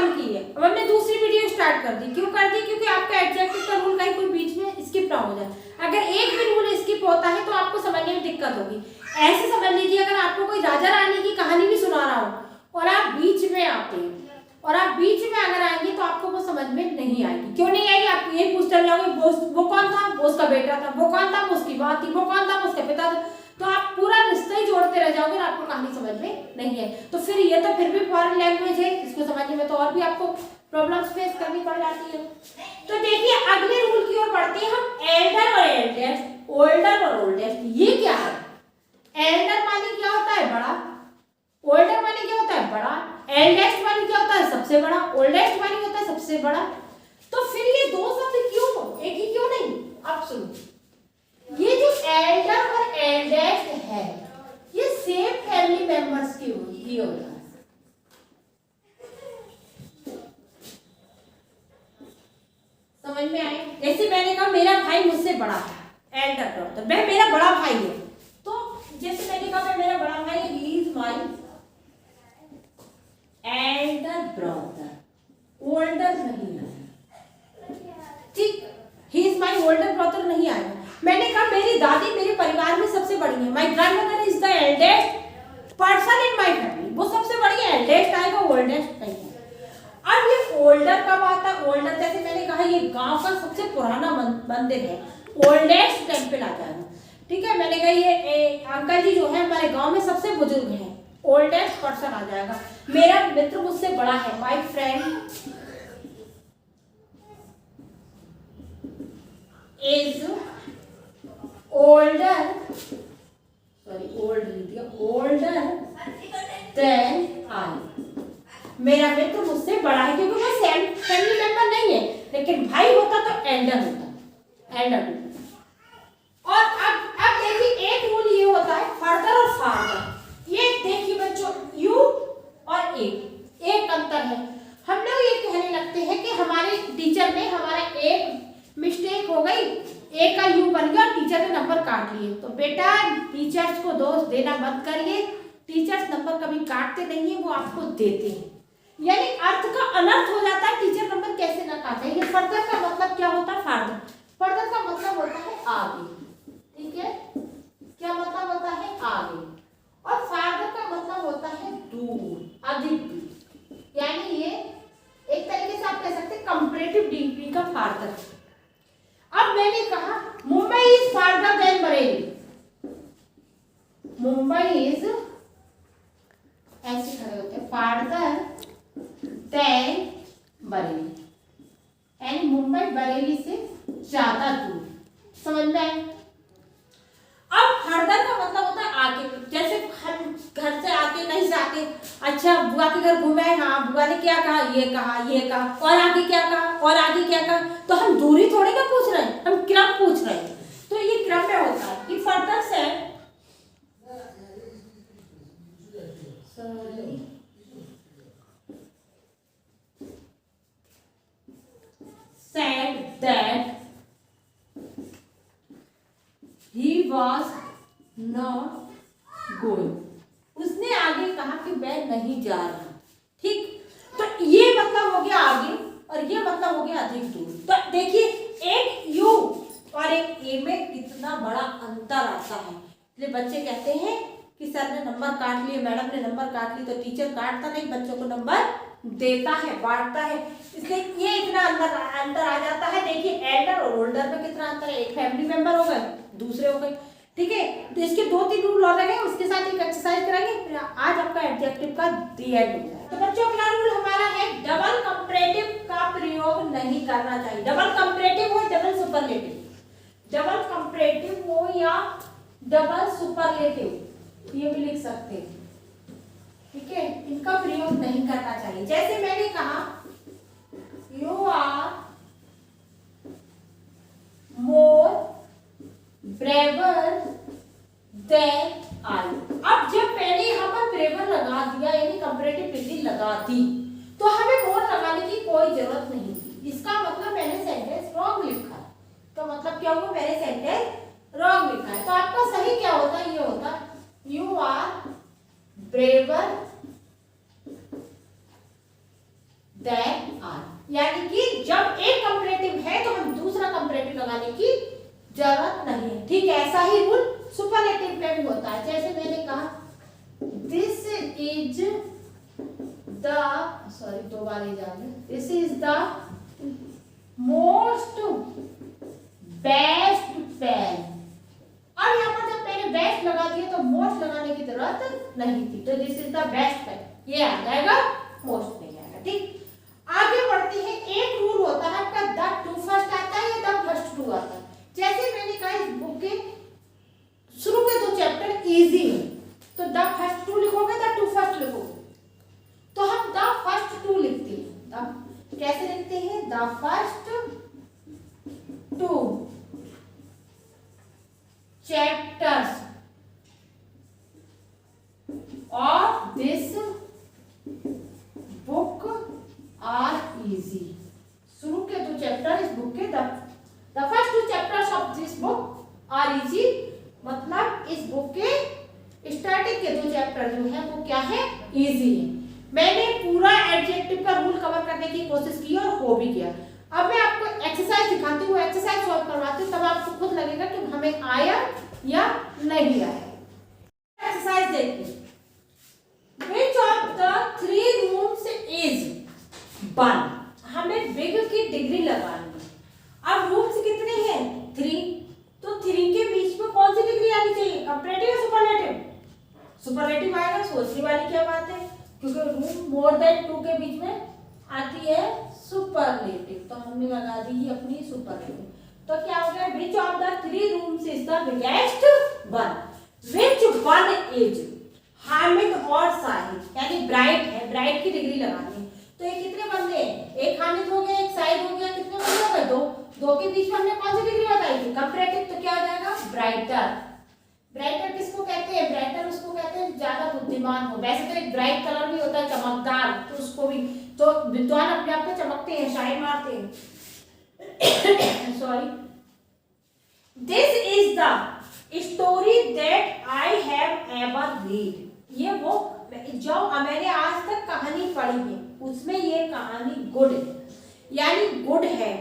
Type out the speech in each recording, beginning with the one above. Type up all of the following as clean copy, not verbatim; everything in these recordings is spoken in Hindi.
कम की है। अब हमने दूसरी वीडियो स्टार्ट कर दी। क्यों कर दी? क्योंकि आपका एडजेक्टिव का रूल कहीं कोई बीच में स्किप ना हो जाए। अगर एक भी रूल स्किप होता है तो आपको समझने में दिक्कत होगी। ऐसे समझ लीजिए, अगर आपको कोई राजा रानी की कहानी भी सुना रहा हो और आप बीच में आते हैं और आप बीच में अगर आएंगे तो आपको वो समझ में नहीं आएगी। क्यों नहीं आएगी? आप यही पूछते रह जाओगे, वो कौन था? वो उसका बेटा था। वो कौन था? वो उसकी माँ थी। वो कौन था? वो उसका पिता था। तो आप पूरा रिश्ता ही जोड़ते रह जाओगे और आपको कहानी समझ में नहीं है। तो फिर ये तो फिर भी फॉरेन लैंग्वेज है, इसको समझने में तो और भी आपको प्रॉब्लम्स फेस करनी पड़ जाती है। तो देखिए अगले रूल की ओर बढ़ते हैं हम। एल्डर और एल्डेस्ट, ओल्डर और ओल्डेस्ट, ये क्या है? एल्डर माने क्या होता है? बड़ा। ओल्डर माने क्या होता है? बड़ा। एल्डेस्ट माने क्या होता है? सबसे बड़ा। ओल्डेस्ट माने होता है सबसे बड़ा। तो फिर ये दो शब्द क्यों, एक ही क्यों नहीं? अब सुनो, ये जो एल्डर और एल्डेस्ट है ये सेम फैमिली मेंबर्स की होता है। समझ में आए? जैसे मैंने कहा मेरा भाई मुझसे बड़ा है, एल्डर ब्रदर, वह मेरा बड़ा भाई है। तो जैसे मैंने कहा मेरा बड़ा भाई, he is my Elder brother, older नहीं आया। ठीक, he is my older brother नहीं आएगा। मैंने कहा मेरी दादी मेरे परिवार में सबसे बड़ी है, my grandmother is the eldest person in my family, वो सबसे बड़ी है, एल्डेस्ट आएगा, ओल्डेस्ट नहीं है। अब ये ओल्डर कब आता है? ओल्डर जैसे मैंने कहा ये गांव का सबसे पुराना मंदिर है, ओल्डेस्ट टेंपल आ जाएगा। ठीक है, मैंने कहा ये अंकल जी जो है हमारे गांव में सबसे बुजुर्ग हैं, ओल्डेस्ट पर्सन आ जाएगा। मेरा मित्र मुझसे बड़ा है, my friend is older, sorry old लिख दिया, older than I, मेरा मित्र मुझसे बड़ा है क्योंकि वो सेम फैमिली मेंबर नहीं है, लेकिन भाई होता तो एल्डर होता, एल्डर। और अब देखिए एक रूल ये होता है फर्दर और फादर। ये देखिए बच्चों, यू और एक अंतर है। हम लोग ये कहने लगते हैं कि हमारे टीचर ने हमारा एक मिस्टेक हो गई, ए का यू बन गया और टीचर ने नंबर काट लिए। तो बेटा टीचर्स को दोष देना मत करिए, टीचर्स नंबर कभी काटते नहीं है, वो आपको देते हैं। यानी अर्थ का अनर्थ हो जाता है, टीचर नंबर कैसे ना काटे। ये फर्दर का मतलब क्या होता है? फार्दर, फर्दर का मतलब होता है आगे। ठीक है, क्या मतलब होता है? आगे। और फार्दर का मतलब होता है दूर, अधिक दूर। यानी ये एक तरीके से आप कह सकते हैं कंपैरेटिव डिग्री का फार्दर। अब मैंने कहा Mumbai is farther than Bareilly, Mumbai is ऐसे खड़े होते हैं, फार्दर देन बरेली, यानी मुंबई बरेली से ज्यादा दूर। समझ में आए? अब फर्दर का मतलब होता है आगे। जैसे हम घर से आते, कहीं से आते, अच्छा बुआ के घर घूमे, हाँ बुआ ने क्या कहा, ये कहा, ये कहा, और आगे क्या कहा, और आगे क्या कहा। तो हम दूरी थोड़ी ना पूछ रहे हैं, हम क्रम पूछ रहे हैं। तो ये क्रम में होता है कि फर्दर से said that he was not going, उसने आगे कहा कि मैं नहीं जा रहा। ठीक, तो ये मतलब हो गया आगे और ये मतलब हो गया अधिक दूर। तो देखिए एक यू और एक ए में कितना बड़ा अंतर आता है। इसलिए बच्चे कहते हैं कि सर ने नंबर काट लिए, मैडम ने नंबर काट ली, तो टीचर काटता नहीं, बच्चों को नंबर देता है, बांटता है। इसलिए ये इतना अंतर आ जाता है। देखिए एल्डर और ओल्डर में कितना अंतर है, एक फैमिली मेंबर हो गए, दूसरे हो गए। ठीक है, तो इसके 2-3 रूल और रहे, उसके साथ एक एक्सरसाइज कराएंगे, फिर आज आपका एडजेक्टिव का दी एंड हो जाए। तो बच्चों अगला रूल हमारा है डबल कंपैरेटिव का प्रयोग नहीं करना चाहिए। डबल कंपैरेटिव हो, डबल सुपरलेटिव, डबल कंपैरेटिव हो या डबल सुपरलेटिव, ये भी लिख सकते हैं। ठीक है, इनका प्रयोग नहीं करना चाहिए। जैसे मैंने कहा you are more braver than I. अब जब मैंने यहाँ पर ब्रेवर लगा दिया, यानी कंपैरेटिव डिग्री लगा दी, तो हमें मोर लगाने की कोई जरूरत नहीं थी। इसका मतलब मैंने सेंटेंस रॉन्ग लिखा है। तो मतलब क्या हुआ, मैंने सेंटेंस रॉन्ग लिखा है। तो आपका सही क्या होता? ये होता you are braver than are. यानी कि जब एक कंपैरेटिव है तो हम दूसरा कंपैरेटिव लगाने की जरूरत नहीं है। ठीक है, ऐसा ही रूल सुपरलेटिव में भी होता है। जैसे मैंने कहा दिस इज द, सॉरी दो बार ही जाने, this is the most best pen. अब यहाँ पर जब मैंने बेस्ट लगा दिया तो मोस्ट लगाने की जरूरत नहीं थी, तो this is the best pen ये आ जाएगा, मोस्ट नहीं आएगा। ठीक, आगे बढ़ते हैं। एक रूल होता है आपका द टू फर्स्ट आता है या द फर्स्ट टू आता है। जैसे मैंने कहा इस बुक के शुरू के दो चैप्टर इजी है, तो द फर्स्ट टू लिखोगे द टू फर्स्ट लिखोगे, तो हम द फर्स्ट टू लिखते हैं। कैसे लिखते हैं? The first two chapters of this book are easy. शुरू के दो चैप्टर इस बुक के the first two chapters of this book are easy, मतलब इस बुक के स्टार्टिंग के दो चैप्टर जो है वो क्या है? इजी है। मैंने पूरा एडजेक्टिव का रूल कवर करने की कोशिश की और हो भी गया। अब मैं आपको एक्सरसाइज दिखाती हूँ, एक्सरसाइज सॉल्व करवाती हूँ, तब आपको खुद लगेगा कि हमें आया या नहीं आया। एक्सरसाइज देखिए, which of the three rooms is one. हमें बिग की डिग्री लगानी है। अब रूम्स कितने हैं? 3, तो 3 के बीच में कौन सी डिग्री आनी चाहिए? कंपैरेटिव या सुपरलेटिव? सुपरलेटिव आएगा। सोचने वाली क्या बात है, क्योंकि रूम मोर देन 2 के बीच में आती है सुपरलेटिव, तो हमने लगा दी अपनी सुपरलेटिव। तो क्या हो गया? Which of the three rooms is the biggest one. Which one is Hamid और साहिद, यानी ब्राइट है, ब्राइट की डिग्री लगानी है। तो ये कितने बंदे हैं? एक हामिद हो गया, एक साहिद हो गया, कितने बंदे हो गए? 2। 2 के बीच में हमने कौन सी डिग्री बताई थी? कंपैरेटिव, तो क्या हो जाएगा? ब्राइटर। ब्राइटर किसको कहते हैं? ब्राइटर उसको कहते हैं ज्यादा बुद्धिमान हो। वैसे तो एक ब्राइट कलर भी होता है चमकदार, तो उसको भी तो विद्वान अपने आप को चमकते हैं, शाइन मारते हैं। Sorry, this is the story that I have ever read. ये वो जो मैंने आज तक कहानी पढ़ी है उसमें ये कहानी गुड है, यानी गुड है।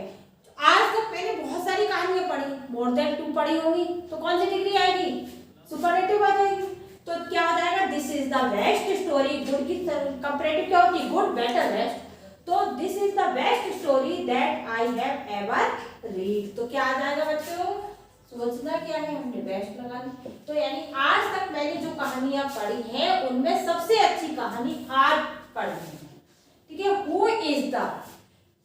आज तक मैंने बहुत सारी कहानियां पढ़ी, मोर देन 2 पढ़ी होंगी, तो कौन सी डिग्री आएगी? सुपरलेटिव आ जाएगी। तो क्या हो जाएगा? This is the best story. Good की कंपैरेटिव क्या होती है? Good, better, best. तो this is the best story that I have ever read. तो क्या आ जाएगा बच्चों? सोचना क्या है, हमने बेस्ट लगा दी। तो यानी आज तक मैंने जो कहानियां पढ़ी हैं उनमें सबसे अच्छी कहानी आज पढ़ी है। ठीक है, who is the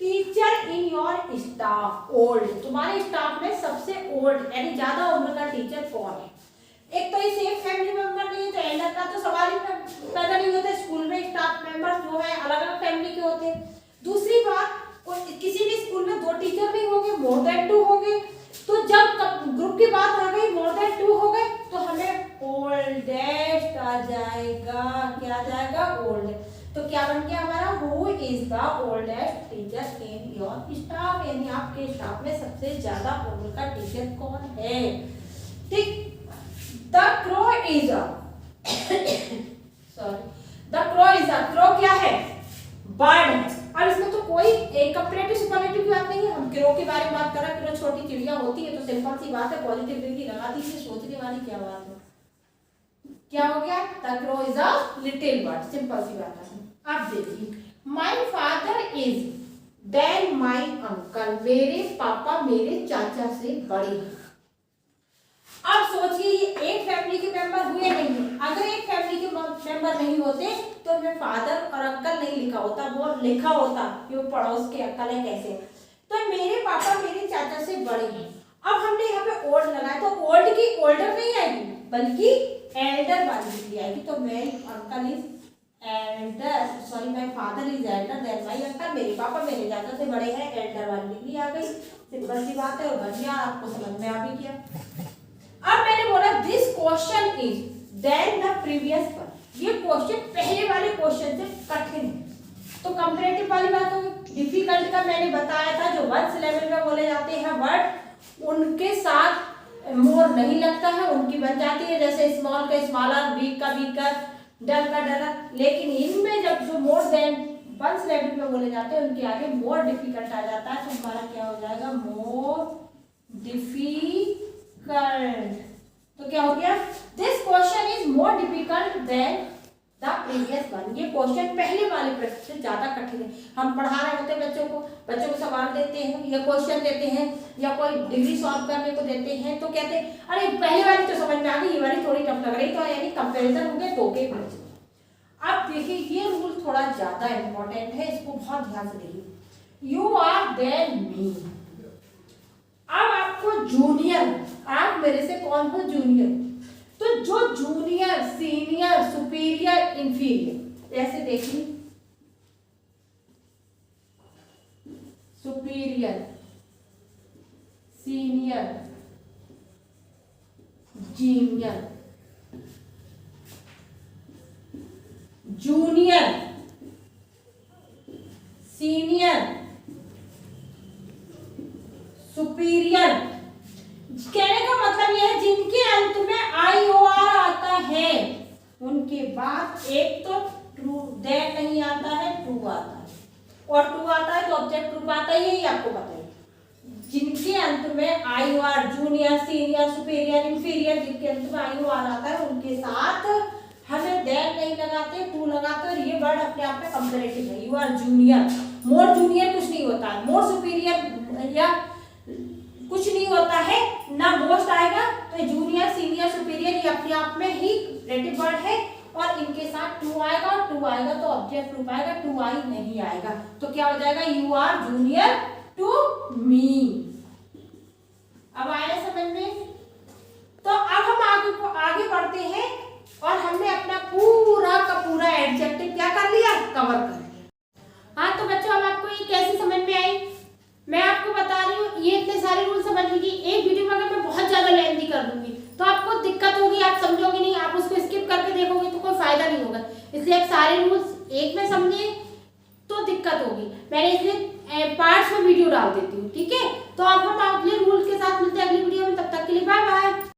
teacher in your staff? Old. तुम्हारे स्टाफ में सबसे ओल्ड यानी ज्यादा उम्र का टीचर कौन है? एक तो ये सेम फैमिली मेंबर नहीं है, तो एल्डर का तो सवाल ही पैदा नहीं होता। स्कूल में स्टाफ मेंबर्स जो है अलग अलग फैमिली के होते हैं। दूसरी बात, किसी भी स्कूल में 2 टीचर नहीं होंगे, मोर देन 2 होंगे। तो जब ग्रुप की बात आ गई, मोर देन 2 हो गए, तो हमें ओल्डेस्ट आ जाएगा। क्या आ जाएगा? ओल्ड। तो क्या बन गया हमारा? Who is the oldest teacher in your staff, यानी आपके स्टाफ में सबसे ज्यादा उम्र का टीचर कौन है? ठीक। The crow is a sorry, the crow is a, crow क्या है? बर्ड है। अब इसमें तो कोई एक कंपैरेटिव सुपरलेटिव की बात नहीं है, हम क्रो के बारे में बात कर रहे हैं। क्रो छोटी चिड़िया होती है, तो सिंपल सी बात है, पॉजिटिव डिग्री लगा दीजिए। सोचने वाली क्या बात है? क्या हो गया? The crow is a little bird, simple सी बात है। अब देखिए, my father is then my uncle. मेरे पापा मेरे चाचा से बड़े हैं। अब सोचिए, ये एक फैमिली के मेंबर हुए नहीं। अगर एक फैमिली के मेंबर नहीं होते तो मैं फादर और अंकल नहीं लिखा होता, वो लिखा होता कि वो पड़ोस के अंकल है कैसे। तो मेरे पापा मेरे चाचा से बड़े हैं। अब हमने यहाँ पे ओल्ड लगाया, तो ओल्ड की ओल्डर नहीं आएगी बल्कि एल्डर वाली डिग्री आएगी। तो मैं uncle is elder, sorry my father is elder than my uncle. मेरे पापा मेरे चाचा से बड़े हैं, एल्डर वाली डिग्री आ गई। सिंपल सी बात है, और बन गया, आपको समझ में आ भी गया। अब मैंने बोला this question is than the previous one. ये क्वेश्चन पहले वाले क्वेश्चन से कठिन है। तो कंपैरेटिव वाली बात होगी। डिफिकल्ट का मैंने बताया था, जो 1 लेवल में बोले जाते हैं वर्ड, उनके साथ मोर नहीं लगता है, उनकी बन जाती है। जैसे स्मॉल का स्मॉलर, वीक का वीकर, डल का डलर। लेकिन इनमें जब जो मोर देन वंस लेवल पे बोले जाते हैं उनके आगे मोर डिफिकल्ट आ जाता है, तो हमारा क्या हो जाएगा मोर डिफिकल्ट। तो क्या हो गया, this question is more difficult than the previous one. ये क्वेश्चन पहले वाले प्रश्न से ज्यादा कठिन है। हम पढ़ा रहे होते हैं बच्चों को सवाल देते हैं या क्वेश्चन देते हैं या कोई डिग्री सॉल्व करने को देते हैं, तो कहते हैं अरे पहली वाली तो समझ में आ गई, ये वाली थोड़ी टफ लग रही, तो यानी कंपैरिजन हो गए दो के बीच। अब देखिए ये रूल थोड़ा ज्यादा इंपॉर्टेंट है, इसको बहुत ध्यान से देखिए। यू आर देन मी, अब आपको जूनियर, आप मेरे से कौन हो जूनियर, तो जो जूनियर सीनियर सुपीरियर इंफीरियर, ऐसे देखिए superior senior जीनियर junior senior superior. कहने का मतलब यह है जिनके अंत में IOR आता है उनके बाद एक तो ट्रू देन नहीं आता है, ट्रू आता है, और ट्रू आता है तो ऑब्जेक्ट ट्रू आता है, यही आपको पता है। जिनके अंत में IOR junior senior superior inferior, जिनके अंत में IOR आता है उनके साथ हमें देन नहीं लगाते, ट्रू लगाते, और ये वर्ड अपने आप में कंपैरेटिव है। You are junior, more junior कुछ नहीं होता है, मोर सुपीरियर या कुछ नहीं होता है, ना मोस्ट आएगा, तो जूनियर सीनियर सुपीरियर ये अपने आप में ही रिलेटिव वर्ड है, और इनके साथ टू आएगा, और टू आएगा तो ऑब्जेक्ट ट्रू आएगा, टू आई नहीं आएगा, तो क्या हो जाएगा you are junior to me. अब आया समझ में? तो अब हम आगे बढ़ते हैं, और हमने अपना पूरा का पूरा एडजेक्टिव क्या कर लिया, कवर कर लिया। हाँ तो बच्चों अब आपको ये कैसे समझ में आई, मैं आपको बता रही हूँ, ये इतने सारे रूल समझ लीजिए। एक वीडियो में अगर मैं बहुत ज्यादा लेंथी कर दूंगी तो आपको दिक्कत होगी, आप समझोगे नहीं, आप उसको स्किप करके देखोगे तो कोई फायदा नहीं होगा। इसलिए आप सारे रूल्स एक में समझे तो दिक्कत होगी, मैंने इसलिए पार्ट्स में वीडियो डाल देती हूँ, ठीक है। तो अब हम अगले रूल के साथ मिलते हैं अगली वीडियो में, तब तक के लिए बाय बाय।